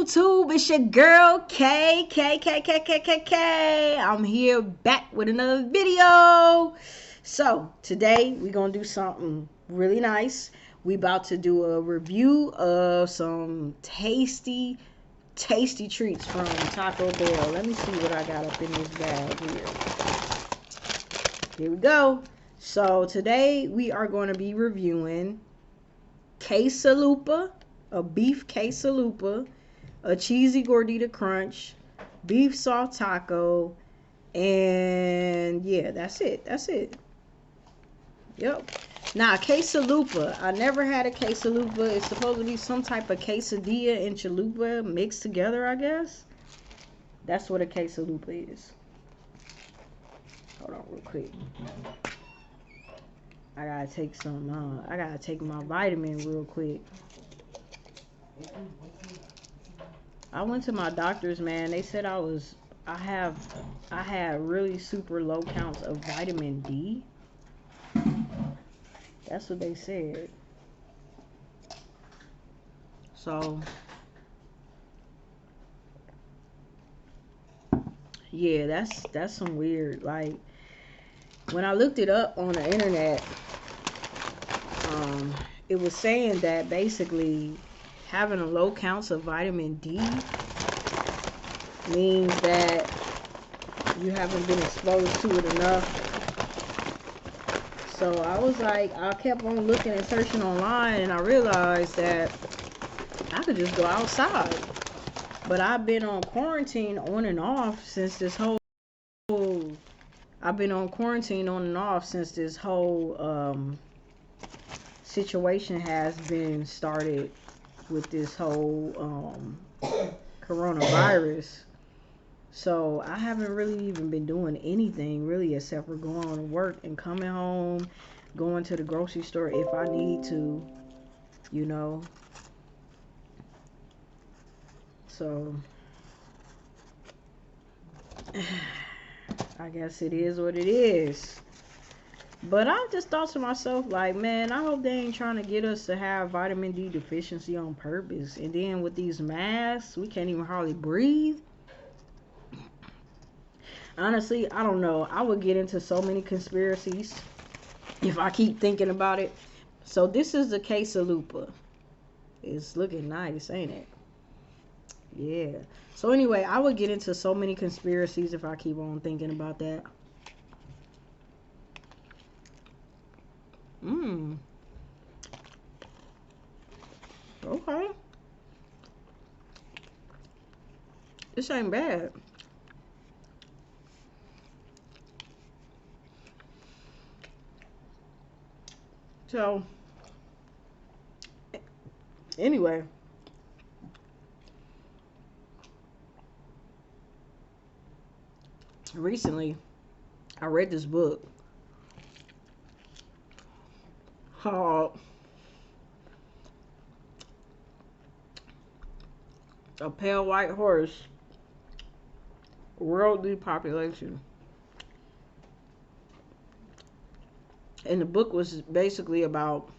YouTube? It's your girl K. I'm here back with another video. So today we're gonna do something really nice. We about to do a review of some tasty treats from Taco Bell. Let me see what I got up in this bag here. Here we go. So today we are going to be reviewing Quesalupa, a beef quesalupa, a cheesy gordita crunch, beef soft taco, and yeah, that's it. Yep. Now, quesalupa, I never had a quesalupa. It's supposed to be some type of quesadilla and chalupa mixed together, I guess. That's what a quesalupa is. Hold on real quick. I gotta take my vitamin real quick. I went to my doctor's, man. They said I had really super low counts of vitamin D. That's what they said. So yeah, that's some weird. Like, when I looked it up on the internet, it was saying that basically having a low counts of vitamin D means that you haven't been exposed to it enough. So I was like, I kept on looking and searching online, and I realized that I could just go outside. But I've been on quarantine on and off since this whole situation has been started with this whole coronavirus. So I haven't really even been doing anything really except for going to work and coming home, going to the grocery store if I need to, you know. So I guess it is what it is. But I just thought to myself, like, man, I hope they ain't trying to get us to have vitamin D deficiency on purpose. And then with these masks, we can't even hardly breathe. Honestly, I don't know. I would get into so many conspiracies if I keep thinking about it. So this is the quesalupa. It's looking nice, ain't it? Yeah. So anyway, I would get into so many conspiracies if I keep on thinking about that. Okay. This ain't bad. So, anyway. Recently, I read this book called A Pale White Horse, Worldly Population. And the book was basically about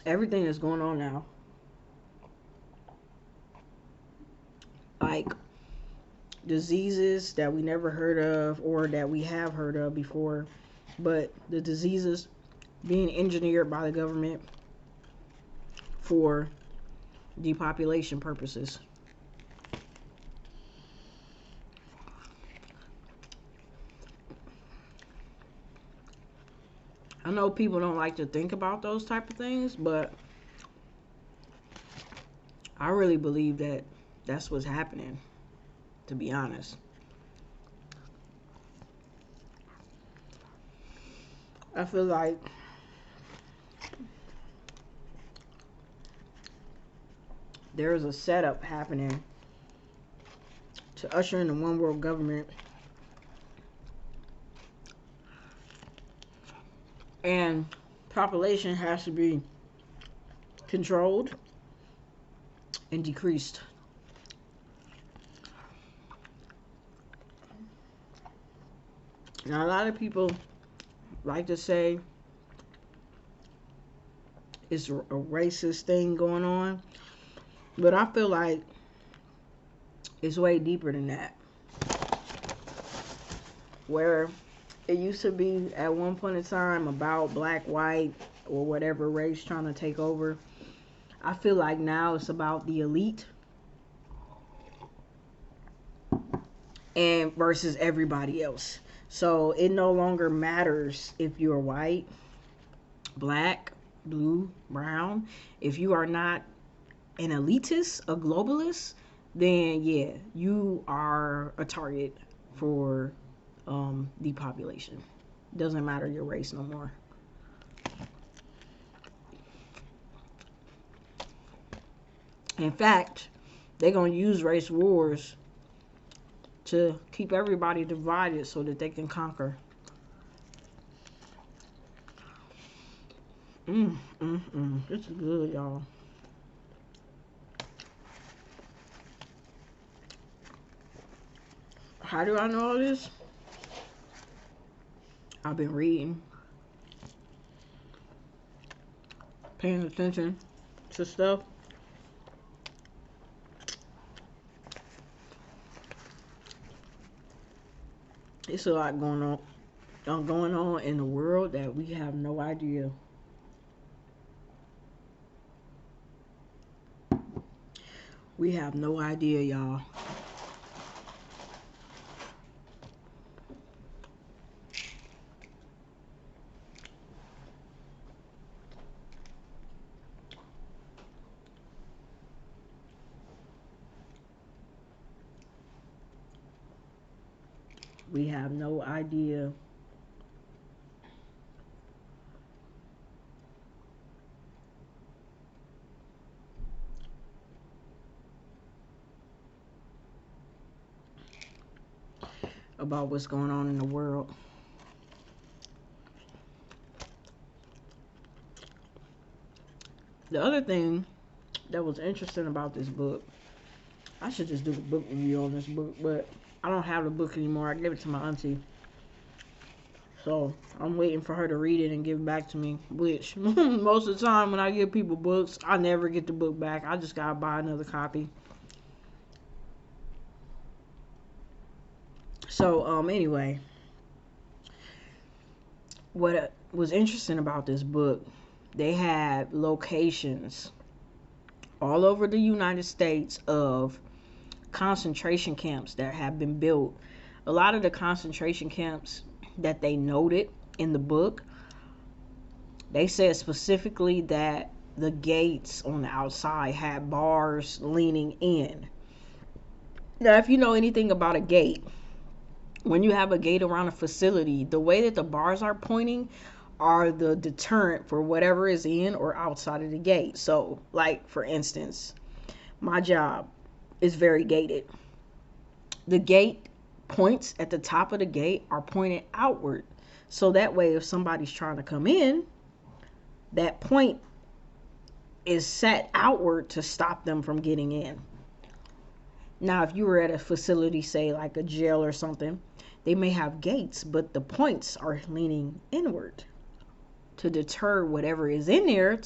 everything that's going on now. Like diseases that we never heard of or that we have heard of before, but the diseases being engineered by the government for depopulation purposes. I know people don't like to think about those type of things, but I really believe that that's what's happening, to be honest. I feel like there is a setup happening to usher in the one world government, and population has to be controlled and decreased. Now, a lot of people like to say it's a racist thing going on. But I feel like it's way deeper than that. Where it used to be at one point in time about black, white, or whatever race trying to take over. I feel like now it's about the elite and versus everybody else. So it no longer matters if you're white, black, blue, brown. If you are not an elitist, a globalist, then yeah, you are a target for depopulation. Doesn't matter your race no more. In fact, they're gonna use race wars to keep everybody divided so that they can conquer. This is good, y'all. How do I know all this? I've been reading, paying attention to stuff. It's a lot going on in the world that we have no idea. We have no idea, y'all. We have no idea. About what's going on in the world. The other thing that was interesting about this book, I should just do a book review on this book, but I don't have the book anymore. I gave it to my auntie. So I'm waiting for her to read it and give it back to me, which most of the time when I give people books, I never get the book back. I just gotta buy another copy. So anyway, what was interesting about this book, they had locations all over the United States of concentration camps that have been built. A lot of the concentration camps that they noted in the book, they said specifically that the gates on the outside had bars leaning in. Now, if you know anything about a gate, when you have a gate around a facility, the way that the bars are pointing are the deterrent for whatever is in or outside of the gate. So, like, for instance, my job is very gated. The gate points at the top of the gate are pointed outward. So that way, if somebody's trying to come in, that point is set outward to stop them from getting in. Now, if you were at a facility, say like a jail or something, they may have gates, but the points are leaning inward to deter whatever is in there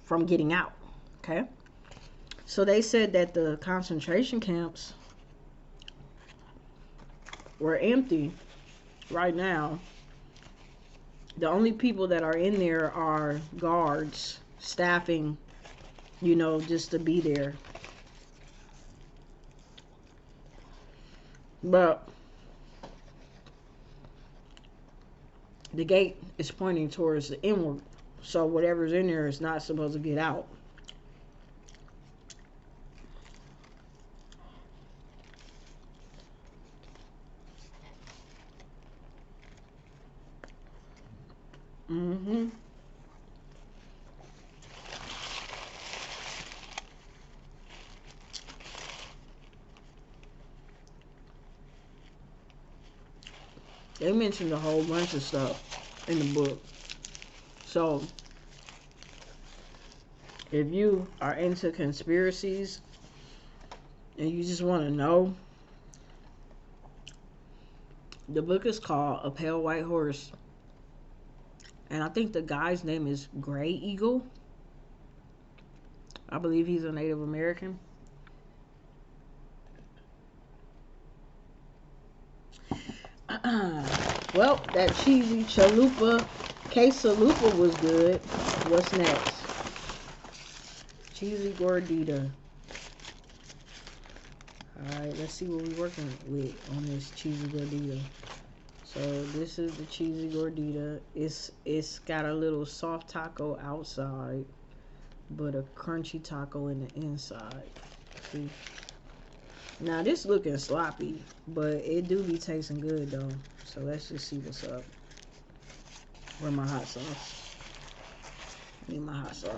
from getting out. Okay? So they said that the concentration camps were empty right now. The only people that are in there are guards, staffing, just to be there. But the gate is pointing towards the inward. So whatever's in there is not supposed to get out. They mentioned a whole bunch of stuff in the book. So, if you are into conspiracies and you just want to know, the book is called A Pale White Horse. And I think the guy's name is Gray Eagle. I believe he's a Native American. Well, that cheesy chalupa, quesalupa was good. What's next? Cheesy gordita. Alright, let's see what we're working with on this cheesy gordita. So this is the cheesy gordita. It's got a little soft taco outside, but a crunchy taco in the inside. See? Now this looking sloppy, but it do be tasting good though. So let's just see what's up. Where my hot sauce? Need my hot sauce.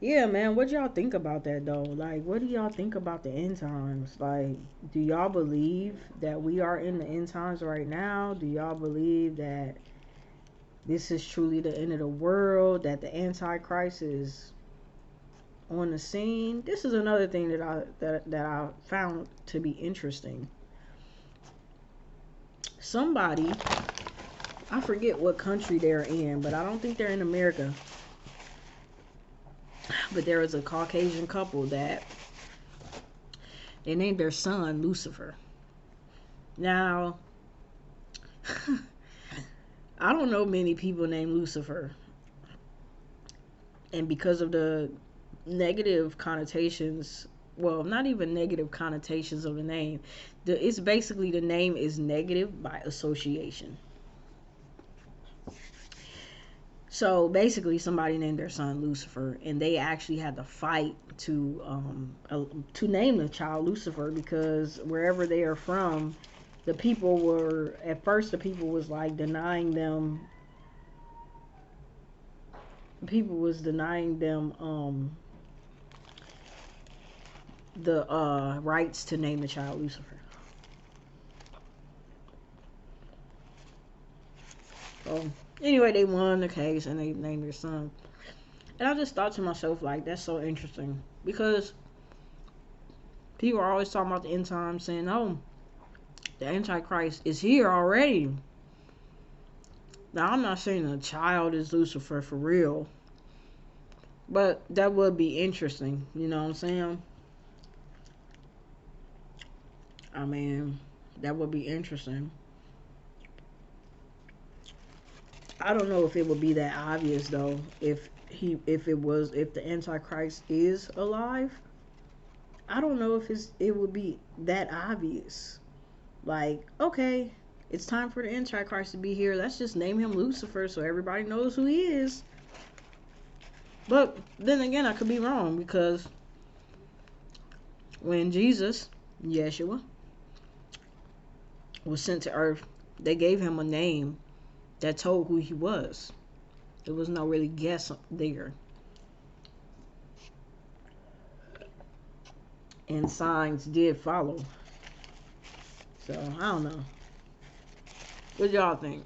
Yeah, man, what y'all think about that though? Like, what do y'all think about the end times? Like, do y'all believe that we are in the end times right now? Do y'all believe that this is truly the end of the world, that the Antichrist is on the scene? This is another thing that I found to be interesting. Somebody, I forget what country they're in, but I don't think they're in America. But there was a Caucasian couple that they named their son Lucifer. Now, I don't know many people named Lucifer. And because of the negative connotations, well, not even negative connotations of the name, it's basically the name is negative by association. So basically, somebody named their son Lucifer, and they actually had to fight to name the child Lucifer, because wherever they are from, the people were, at first the people was like denying them. People was denying them the rights to name the child Lucifer. So anyway, they won the case and they named their son. And I just thought to myself, like, that's so interesting, because people are always talking about the end times, saying, oh, the Antichrist is here already. Now, I'm not saying the child is Lucifer for real, but that would be interesting, you know what I'm saying? I mean, that would be interesting. I don't know if it would be that obvious though, if the Antichrist is alive. I don't know if it would be that obvious. Like, okay, it's time for the Antichrist to be here. Let's just name him Lucifer so everybody knows who he is. But then again, I could be wrong, because when Jesus, Yeshua, was sent to earth, they gave him a name that told who he was. There was no really guess there. And signs did follow. So, I don't know. What y'all think?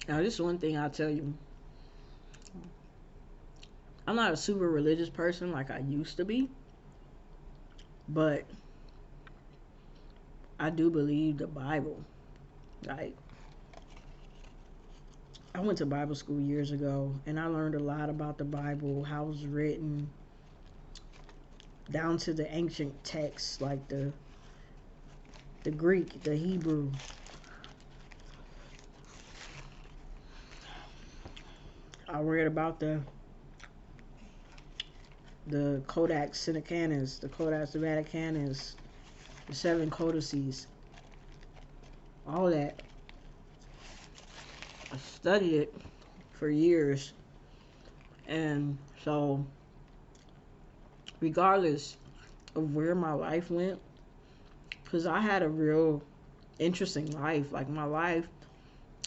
Now, this is one thing I'll tell you. I'm not a super religious person like I used to be, but I do believe the Bible. Like, I went to Bible school years ago, and I learned a lot about the Bible, how it was written, down to the ancient texts, like the Greek, the Hebrew. I read about the Codex Sinaiticus, the Codex Vaticanus, the 7 codices, all that. I studied it for years, and so regardless of where my life went, because I had a real interesting life. Like, my life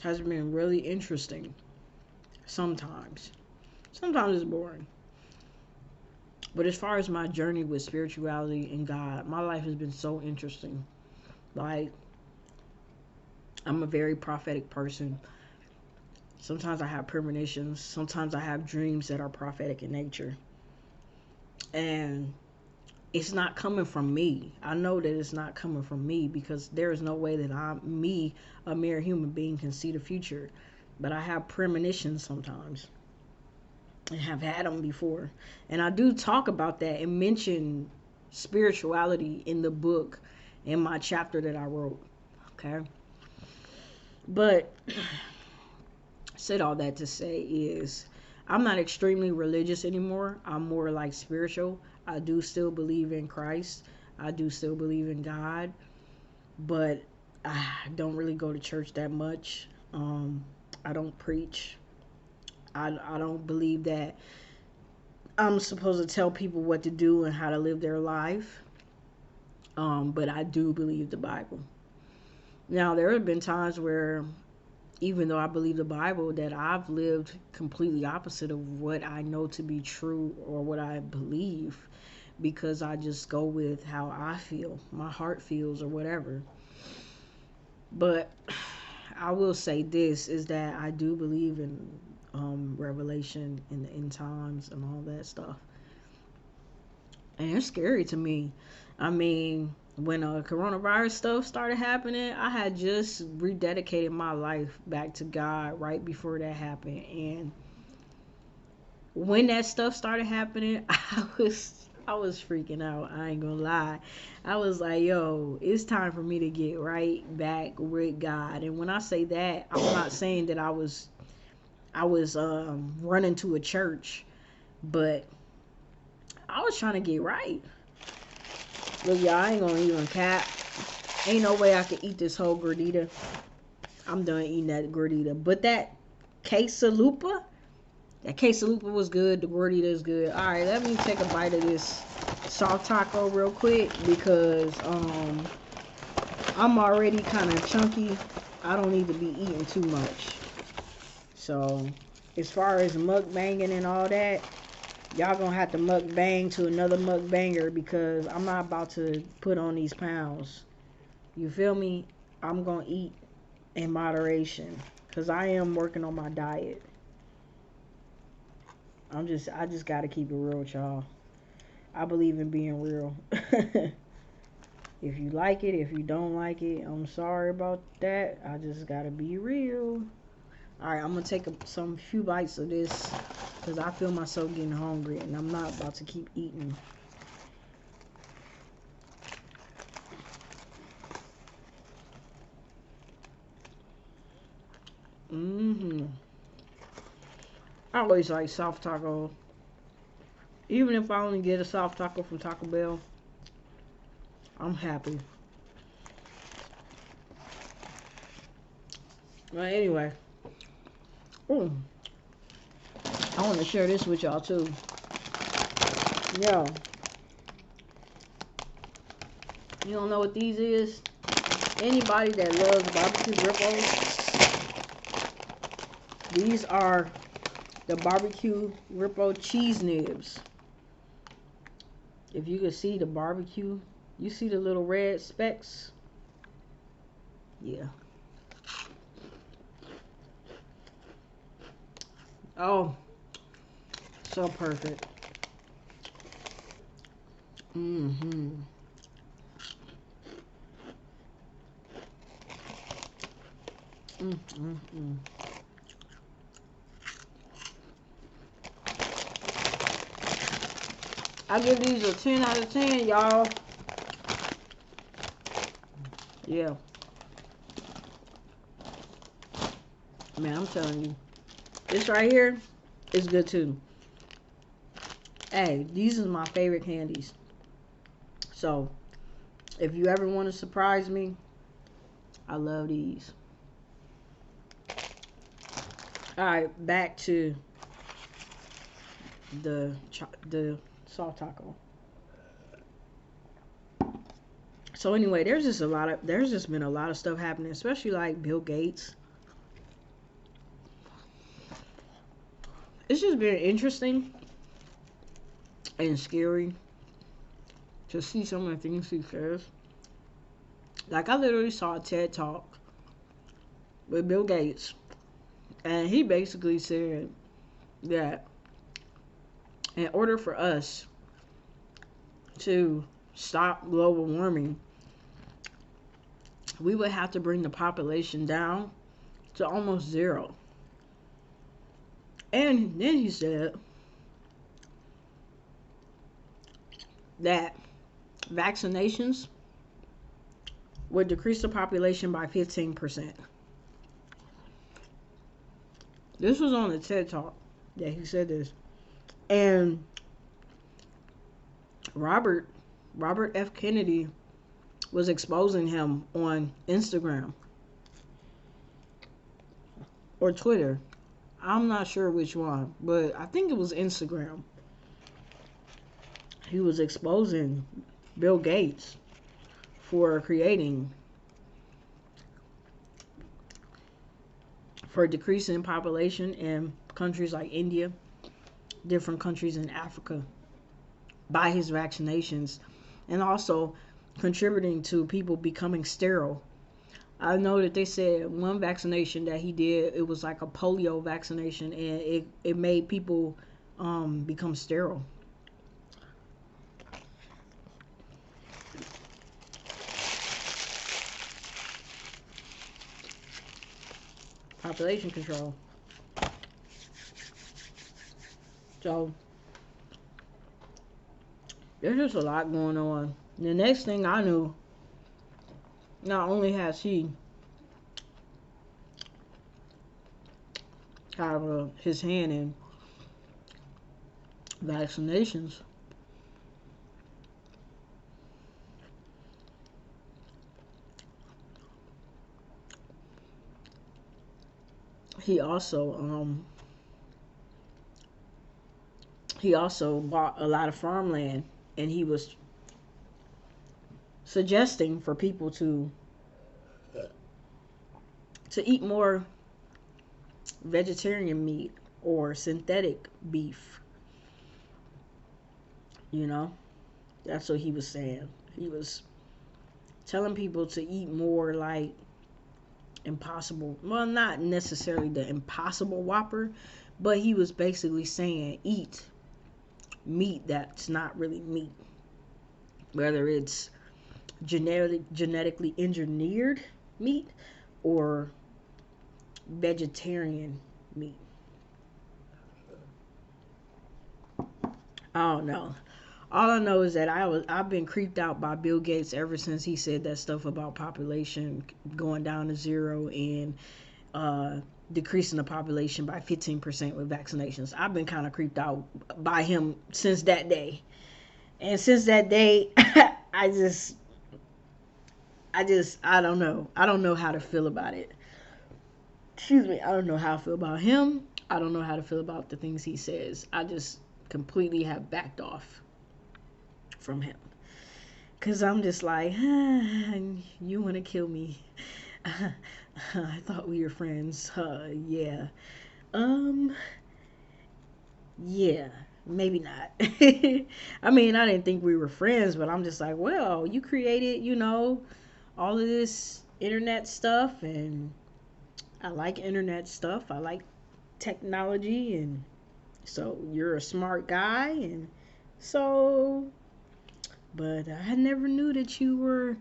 has been really interesting. Sometimes it's boring, but as far as my journey with spirituality and God, my life has been so interesting. Like, I'm a very prophetic person. Sometimes I have premonitions. Sometimes I have dreams that are prophetic in nature. And it's not coming from me. I know that it's not coming from me, because there is no way that a mere human being, can see the future. but I have premonitions sometimes. I have had them before. And I do talk about that and mention spirituality in the book in my chapter that I wrote. Okay. But said all that to say is I'm not extremely religious anymore. I'm more like spiritual. I do still believe in Christ. I do still believe in God, but I don't really go to church that much. I don't preach. I don't believe that I'm supposed to tell people what to do and how to live their life. But I do believe the Bible. Now, there have been times where, even though I believe the Bible, that I've lived completely opposite of what I know to be true or what I believe, because I just go with how I feel, my heart feels, or whatever. But I will say this is that I do believe in revelation in the end times and all that stuff. And it's scary to me. I mean, when coronavirus stuff started happening, I had just rededicated my life back to God right before that happened. And when that stuff started happening, I was freaking out. I ain't gonna lie. I was like, yo, it's time for me to get right back with God. And when I say that, I'm not saying that I was running to a church, but I was trying to get right. Look, y'all, I ain't gonna even cap. Ain't no way I could eat this whole Gordita. I'm done eating that Gordita. But that Quesalupa, that Quesalupa was good. The Gordita is good. All right, let me take a bite of this soft taco real quick because I'm already kind of chunky. I don't need to be eating too much. So, as far as mukbanging and all that, y'all gonna have to mukbang to another mukbanger because I'm not about to put on these pounds. You feel me? I'm gonna eat in moderation because I am working on my diet. I just gotta keep it real with y'all. I believe in being real. If you like it, if you don't like it, I'm sorry about that. I just gotta be real. Alright, I'm gonna take some few bites of this because I feel myself getting hungry and I'm not about to keep eating. I always like soft taco. Even if I only get a soft taco from Taco Bell, I'm happy. But anyway, ooh, I want to share this with y'all too. Yo, you don't know what these is? Anybody that loves barbecue ripples, these are the barbecue ripple cheese nibs. If you can see the barbecue, you see the little red specks? Yeah. Oh, so perfect. Mm-hmm. Mm-mm-mm. I give these a 10 out of 10, y'all. Yeah. Man, I'm telling you. This right here is good too. Hey, these are my favorite candies. So, if you ever want to surprise me, I love these. Alright, back to the soft taco. So anyway, there's just been a lot of stuff happening, especially like Bill Gates. It's just been interesting and scary to see some of the things he says. Like, I literally saw a TED Talk with Bill Gates, and he basically said that in order for us to stop global warming, we would have to bring the population down to almost zero. And then he said that vaccinations would decrease the population by 15%. This was on the TED Talk that he said this. And Robert F. Kennedy was exposing him on Instagram or Twitter. I'm not sure which one, but I think it was Instagram. He was exposing Bill Gates for decreasing population in countries like India, different countries in Africa, by his vaccinations, and also contributing to people becoming sterile. I know that they said one vaccination that he did, it was like a polio vaccination, and it made people become sterile. Population control. So there's just a lot going on. The next thing I knew, not only has he have his hand in vaccinations, he also bought a lot of farmland, and he was suggesting for people to eat more vegetarian meat or synthetic beef. You know, that's what he was saying. He was telling people to eat more like Impossible. Well, not necessarily the Impossible Whopper, but he was basically saying eat meat that's not really meat, whether it's genetically engineered meat or vegetarian meat. I don't know. All I know is that I've been creeped out by Bill Gates ever since he said that stuff about population going down to zero and decreasing the population by 15% with vaccinations. I've been kind of creeped out by him since that day. And since that day, I don't know. I don't know how to feel about it. Excuse me. I don't know how I feel about him. I don't know how to feel about the things he says. I just completely have backed off from him. Because I'm just like, you want to kill me. I thought we were friends. Yeah. Yeah. Maybe not. I mean, I didn't think we were friends, but I'm just like, well, you created, all of this internet stuff, and I like internet stuff. I like technology, and so you're a smart guy, and so, but I never knew that you were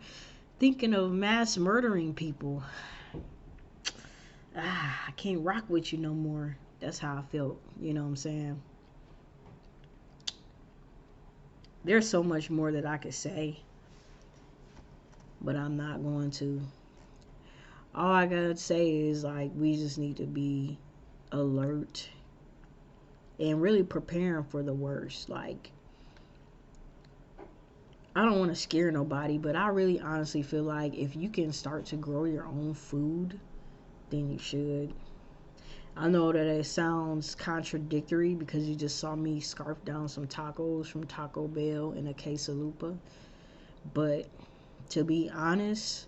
thinking of mass murdering people. I can't rock with you no more. That's how I felt, you know what I'm saying? There's so much more that I could say, but I'm not going to. All I gotta say is, like, we just need to be alert and really preparing for the worst. Like, I don't want to scare nobody, but I really honestly feel like if you can start to grow your own food, then you should. I know that it sounds contradictory because you just saw me scarf down some tacos from Taco Bell in a Quesalupa, but to be honest,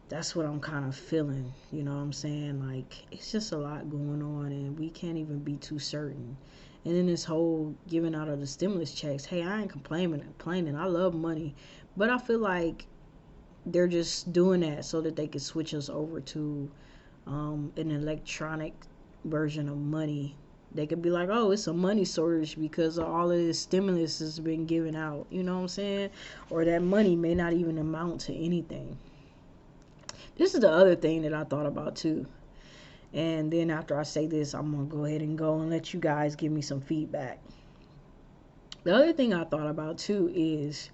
that's what I'm kind of feeling. You know what I'm saying? Like, it's just a lot going on, and we can't even be too certain. And then this whole giving out of the stimulus checks. Hey, I ain't complaining. I love money, but I feel like they're just doing that so that they could switch us over to an electronic version of money. They could be like, oh, it's a money shortage because of all of this stimulus has been given out. You know what I'm saying? Or that money may not even amount to anything. This is the other thing that I thought about too. And then after I say this, I'm going to go ahead and go and let you guys give me some feedback. The other thing I thought about too is,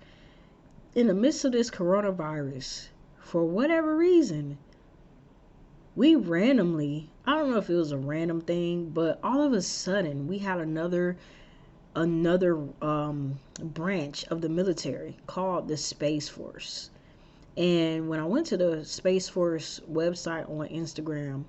in the midst of this coronavirus, for whatever reason, we randomly, I don't know if it was a random thing, but all of a sudden we had another branch of the military called the Space Force. And when I went to the Space Force website on Instagram,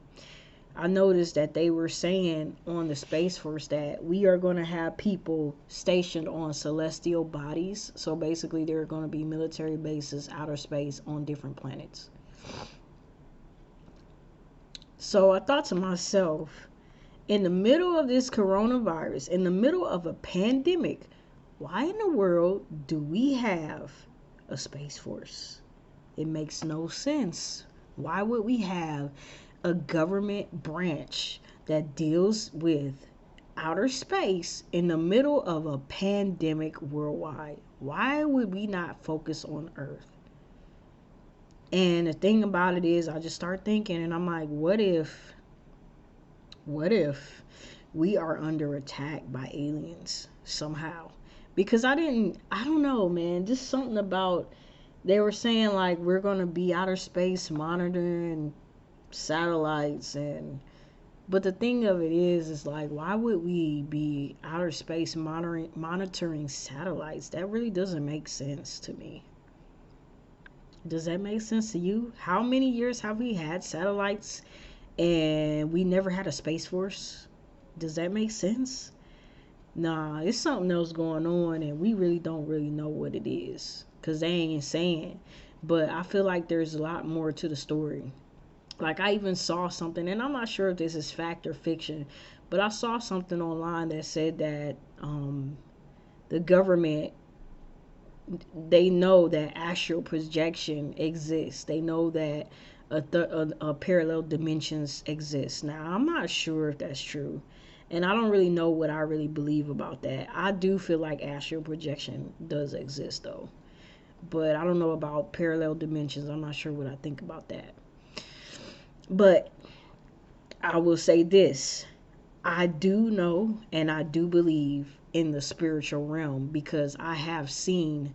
I noticed that they were saying on the Space Force that we are going to have people stationed on celestial bodies. So basically, there are going to be military bases, outer space, on different planets. So I thought to myself, in the middle of this coronavirus, in the middle of a pandemic, why in the world do we have a Space Force? It makes no sense. Why would we have a government branch that deals with outer space in the middle of a pandemic worldwide? Why would we not focus on Earth? And the thing about it is, I just start thinking, and I'm like, what if we are under attack by aliens somehow? Because I don't know, man, just something about, they were saying like we're going to be outer space monitoring satellites, but the thing of it is like, why would we be outer space monitoring satellites? That really doesn't make sense to me. Does that make sense to you? How many years have we had satellites and we never had a Space Force? Does that make sense? Nah, it's something else going on, and we really don't really know what it is, because they ain't saying. But I feel like there's a lot more to the story. Like, I even saw something, and I'm not sure if this is fact or fiction, but I saw something online that said that the government, they know that astral projection exists. They know that a parallel dimensions exist. Now, I'm not sure if that's true, and I don't really know what I really believe about that. I do feel like astral projection does exist, though, but I don't know about parallel dimensions. I'm not sure what I think about that. But I will say this, I do know and I do believe in the spiritual realm, because I have seen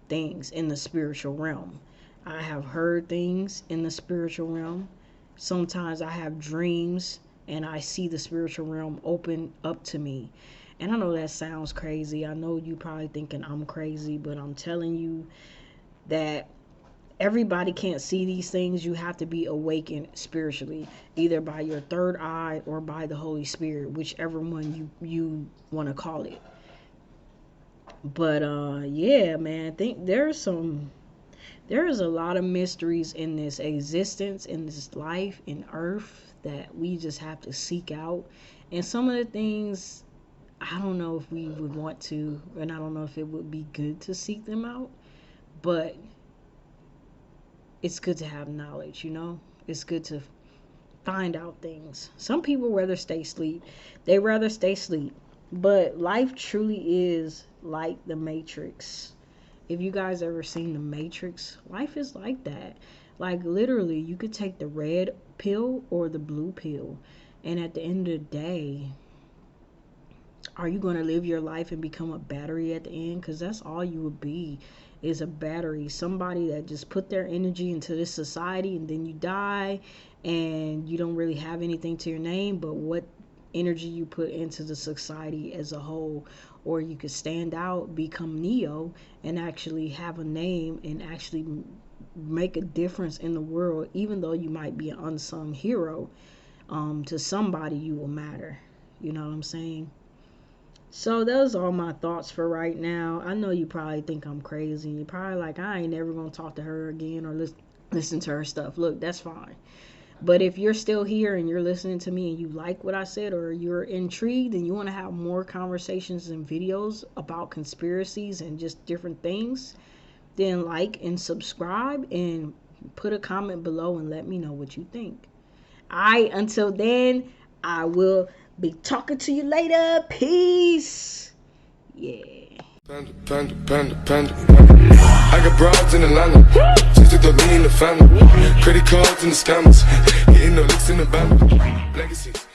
things in the spiritual realm. I have heard things in the spiritual realm. Sometimes I have dreams and I see the spiritual realm open up to me. And I know that sounds crazy. I know you probably thinking I'm crazy, but I'm telling you that everybody can't see these things. You have to be awakened spiritually, either by your third eye or by the Holy Spirit, whichever one you want to call it. But yeah, man, I think there's a lot of mysteries in this existence, in this life, in Earth, that we just have to seek out. And some of the things, I don't know if we would want to, and I don't know if it would be good to seek them out, but it's good to have knowledge, you know? It's good to find out things. Some people rather stay asleep. They rather stay asleep. But life truly is like the Matrix. If you guys ever seen the Matrix, life is like that. Like, literally, you could take the red pill or the blue pill. And at the end of the day, are you going to live your life and become a battery at the end? Because that's all you would be, is a battery. Somebody that just put their energy into this society, and then you die and you don't really have anything to your name but what energy you put into the society as a whole. Or you could stand out, become Neo, and actually have a name and actually make a difference in the world. Even though you might be an unsung hero, to somebody you will matter. You know what I'm saying? So those are all my thoughts for right now. I know you probably think I'm crazy. You're probably like, I ain't never gonna talk to her again or listen to her stuff. Look, that's fine. But if you're still here and you're listening to me and you like what I said, or you're intrigued and you want to have more conversations and videos about conspiracies and just different things, then like and subscribe and put a comment below and let me know what you think. Until then, I will be talking to you later. Peace. Yeah. Panda, panda, panda, panda. I got broads in Atlanta. Just took the lean in the family. Credit cards and the scammers. Getting no licks in the band. Legacies.